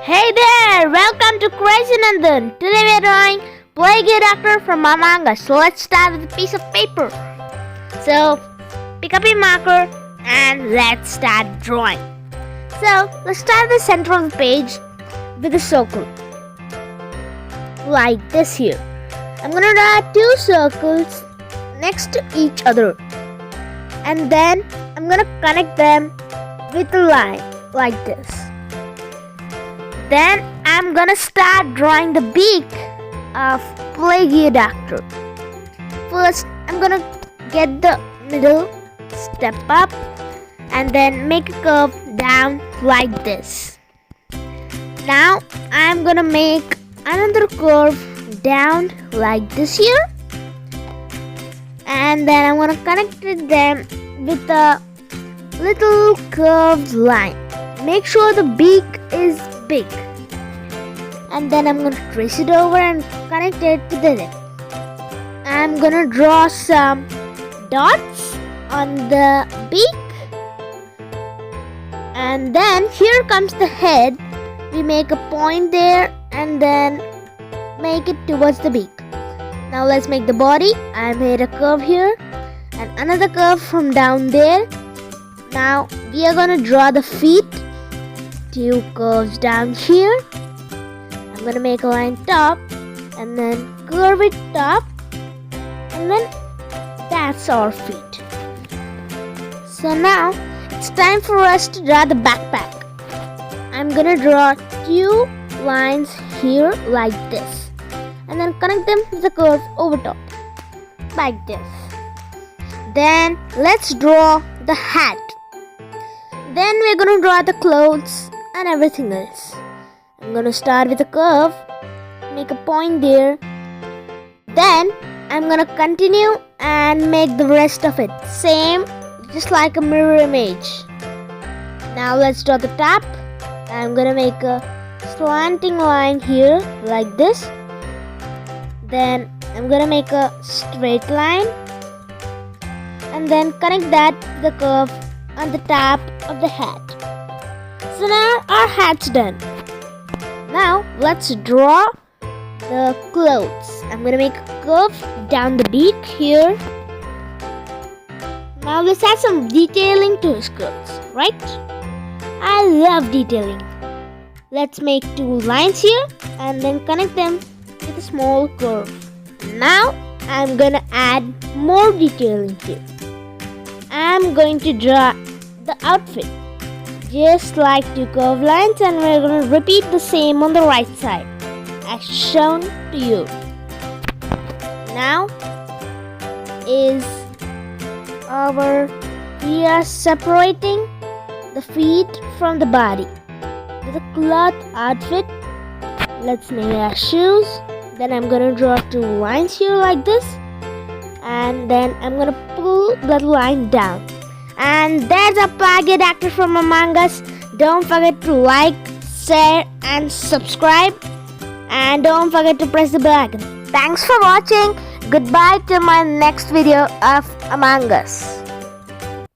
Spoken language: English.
Hey there! Welcome to Crazy Nandan. Today we are drawing Plague Doctor from Among Us. So let's start with a piece of paper. So pick up your marker and let's start drawing. So let's start the center of the page with a circle. Like this here. I'm gonna draw two circles next to each other. And then I'm gonna connect them with a line like this. Then I'm gonna start drawing the beak of Plague Doctor. First, I'm gonna get the middle, step up, and then make a curve down like this. Now I'm gonna make another curve down like this here, and then I'm gonna connect them with a little curved line. Make sure the beak is big, and then I'm gonna trace it over and connect it to the lip. I'm gonna draw some dots on the beak, and then here comes the head. We make a point there and then make it towards the beak. Now let's make the body. I made a curve here and another curve from down there. Now we are gonna draw the feet. Two curves down here. I'm gonna make a line top and then curve it top, and then that's our feet. So now it's time for us to draw the backpack. I'm gonna draw two lines here like this, and then connect them with the curve over top like this. Then let's draw the hat. Then we're gonna draw the clothes and everything else. I'm gonna start with a curve, make a point there. Then I'm gonna continue and make the rest of it same, just like a mirror image. Now let's draw the top. I'm gonna make a slanting line here like this. Then I'm gonna make a straight line and then connect that to the curve on the top of the hat. So now our hat's done. Now let's draw the clothes. I'm gonna make a curve down the beak here. Now let's add some detailing to his clothes, right? I love detailing. Let's make two lines here and then connect them with a small curve. Now I'm gonna add more detailing here. I'm going to draw the outfit just like two curved lines, and we're going to repeat the same on the right side as shown to you. Now we are separating the feet from the body with a cloth outfit. Let's make our shoes. Then I'm going to draw two lines here like this, and then I'm going to pull that line down. And there's a Plague Doctor from Among Us. Don't forget to like, share and subscribe, and don't forget to press the bell icon. Thanks for watching. Goodbye till my next video of Among Us.